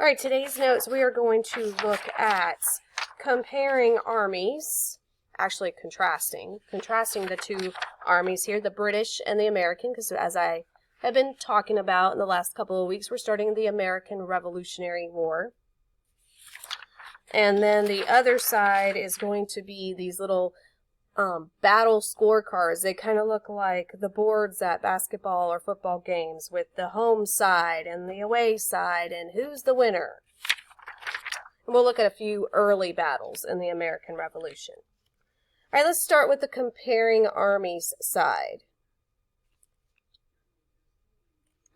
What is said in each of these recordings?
All right, today's notes, we are going to look at comparing armies, actually contrasting the two armies here, the British and the American, because as I have been talking about in the last couple of weeks, we're starting the American Revolutionary War. And then the other side is going to be these little battle scorecards. They kind of look like the boards at basketball or football games with the home side and the away side and who's the winner. And we'll look at a few early battles in the American Revolution. All right, let's start with the comparing armies side.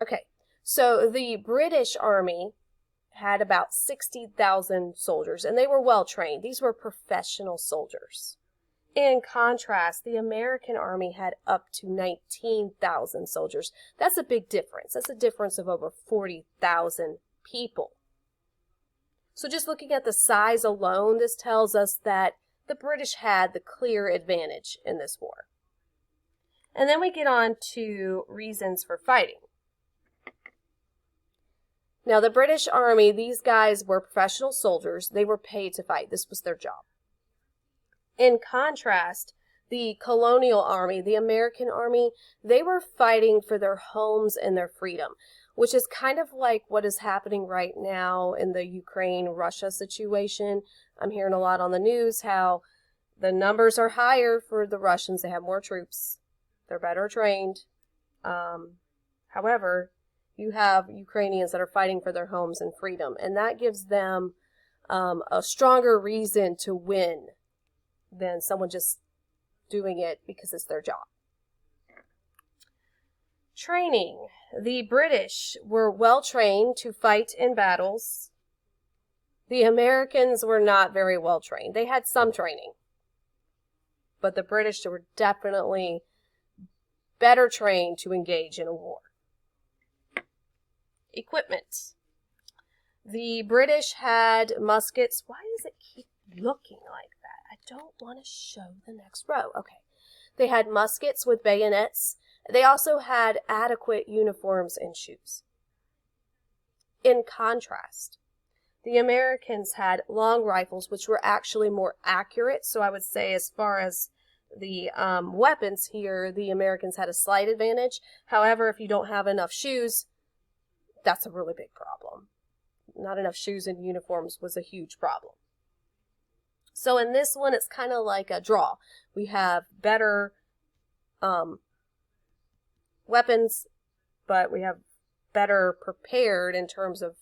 Okay, so the British Army had about 60,000 soldiers, and they were well trained. These were professional soldiers. In contrast, the American Army had up to 19,000 soldiers. That's a big difference. That's a difference of over 40,000 people. So just looking at the size alone, this tells us that the British had the clear advantage in this war. And then we get on to reasons for fighting. Now, the British Army, these guys were professional soldiers. They were paid to fight. This was their job. In contrast, the colonial army, the American army, they were fighting for their homes and their freedom, which is kind of like what is happening right now in the Ukraine-Russia situation. I'm hearing a lot on the news how the numbers are higher for the Russians. They have more troops. They're better trained. However, you have Ukrainians that are fighting for their homes and freedom, and that gives them a stronger reason to win than someone just doing it because it's their job. Training. The British were well trained to fight in battles. The Americans were not very well trained. They had some training, but the British were definitely better trained to engage in a war. Equipment. The British had muskets. Why does it keep looking like that? I don't want to show the next row. Okay. They had muskets with bayonets. They also had adequate uniforms and shoes. In contrast, the Americans had long rifles, which were actually more accurate. So I would say as far as the weapons here, the Americans had a slight advantage. However, if you don't have enough shoes, that's a really big problem. Not enough shoes and uniforms was a huge problem. So in this one, it's kind of like a draw. We have better weapons, but we have better prepared in terms of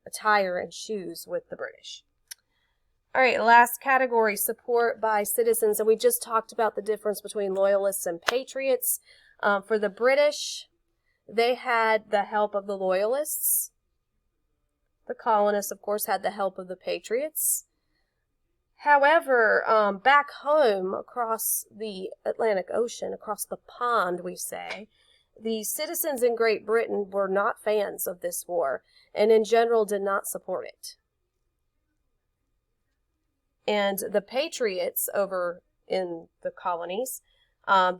attire and shoes with the British. All right, last category, support by citizens. And we just talked about the difference between loyalists and patriots. For the British, they had the help of the loyalists. The colonists, of course, had the help of the patriots. However, back home across the Atlantic Ocean, across the pond, we say, the citizens in Great Britain were not fans of this war and in general did not support it. And the patriots over in the colonies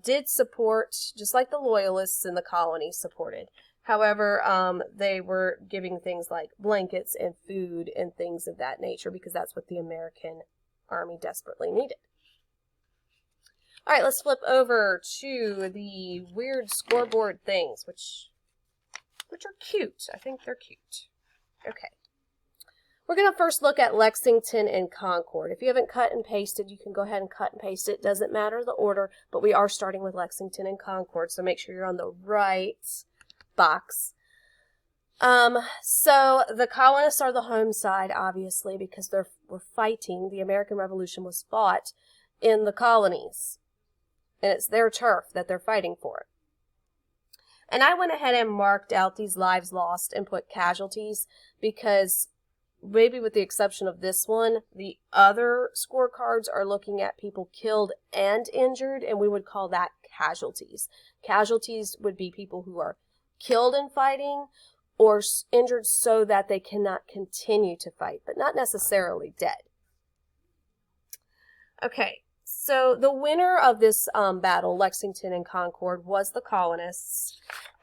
did support, just like the loyalists in the colonies supported. However, they were giving things like blankets and food and things of that nature because that's what the American Army desperately needed. All right, let's flip over to the weird scoreboard things, which are cute. I think they're cute. Okay. We're going to first look at Lexington and Concord. If you haven't cut and pasted, you can go ahead and cut and paste it. Doesn't matter the order, but we are starting with Lexington and Concord, so make sure you're on the right box. So the colonists are the home side, obviously, because we're fighting. The American Revolution was fought in the colonies, and it's their turf that they're fighting for. And I went ahead and marked out these lives lost and put casualties because maybe with the exception of this one, the other scorecards are looking at people killed and injured, and we would call that casualties. Casualties would be people who are killed in fighting or injured so that they cannot continue to fight, but not necessarily dead. Okay, so the winner of this battle, Lexington and Concord, was the colonists.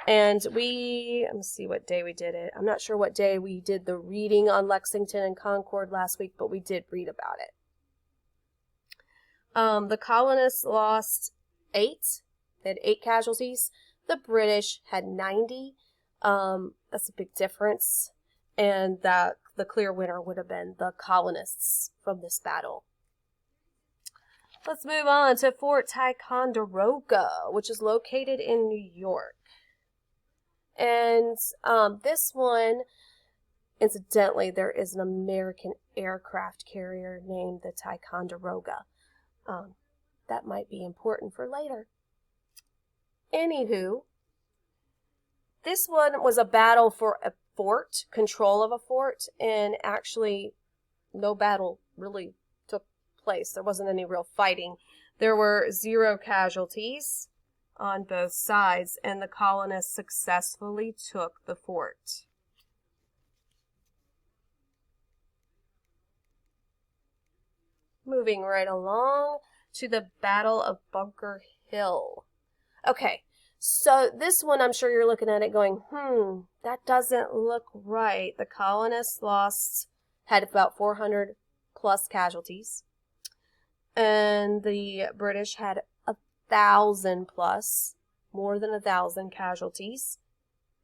And let me see what day we did it. I'm not sure what day we did the reading on Lexington and Concord last week, but we did read about it. The colonists lost 8. They had 8 casualties. The British had 90. That's a big difference. And the clear winner would have been the colonists from this battle. Let's move on to Fort Ticonderoga, which is located in New York. And this one, incidentally, there is an American aircraft carrier named the Ticonderoga. That might be important for later. Anywho, this one was a battle for a fort, control of a fort, and actually no battle really took place. There wasn't any real fighting. There were 0 casualties on both sides, and the colonists successfully took the fort. Moving right along to the Battle of Bunker Hill. Okay, so this one I'm sure you're looking at it going, that doesn't look right. The colonists had about 400 plus casualties, and the British had 1,000 plus, more than 1,000 casualties.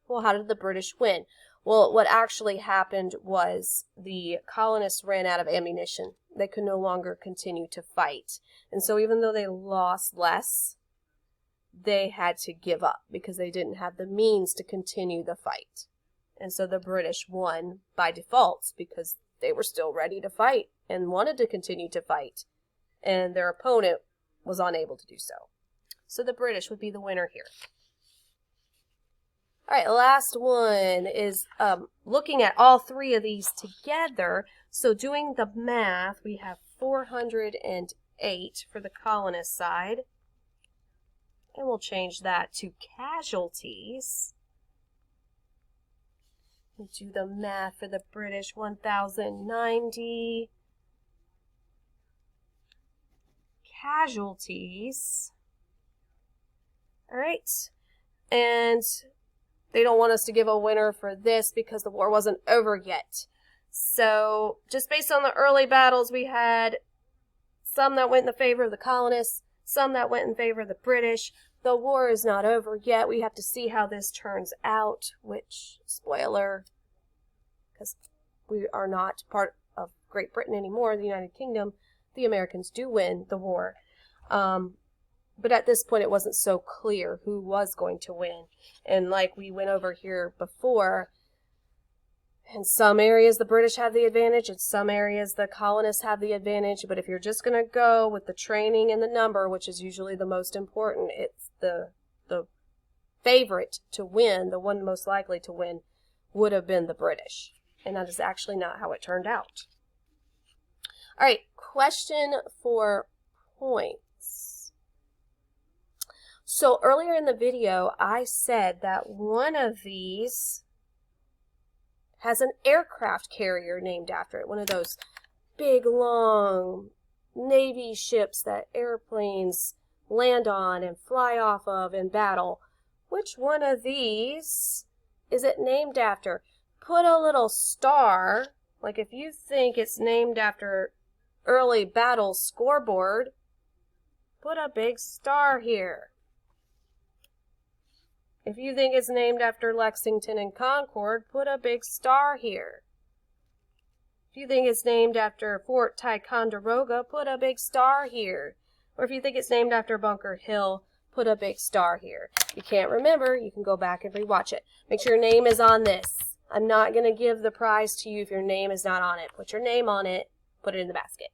Well, how did the British win? Well, what actually happened was the colonists ran out of ammunition. They could no longer continue to fight. And so even though they lost less, they had to give up because they didn't have the means to continue the fight. And so the British won by default because they were still ready to fight and wanted to continue to fight. And their opponent was unable to do so. So the British would be the winner here. All right, last one is looking at all 3 of these together. So doing the math, we have 408 for the colonist side. And we'll change that to casualties. We do the math for the British, 1,090. Casualties. All right. And they don't want us to give a winner for this because the war wasn't over yet. So just based on the early battles, we had some that went in the favor of the colonists, some that went in favor of the British. The war is not over yet. We have to see how this turns out, which, spoiler, because we are not part of Great Britain anymore, the United Kingdom, the Americans do win the war. But at this point, it wasn't so clear who was going to win. And like we went over here before, in some areas the British have the advantage, in some areas the colonists have the advantage. But if you're just going to go with the training and the number, which is usually the most important, it's the favorite to win, the one most likely to win, would have been the British. And that is actually not how it turned out. All right, question for points. So earlier in the video, I said that one of these has an aircraft carrier named after it. One of those big, long Navy ships that airplanes land on and fly off of in battle. Which one of these is it named after? Put a little star, like if you think it's named after early battle scoreboard, put a big star here. If you think it's named after Lexington and Concord, put a big star here. If you think it's named after Fort Ticonderoga, put a big star here. Or if you think it's named after Bunker Hill, put a big star here. If you can't remember, you can go back and rewatch it. Make sure your name is on this. I'm not going to give the prize to you if your name is not on it. Put your name on it. Put it in the basket.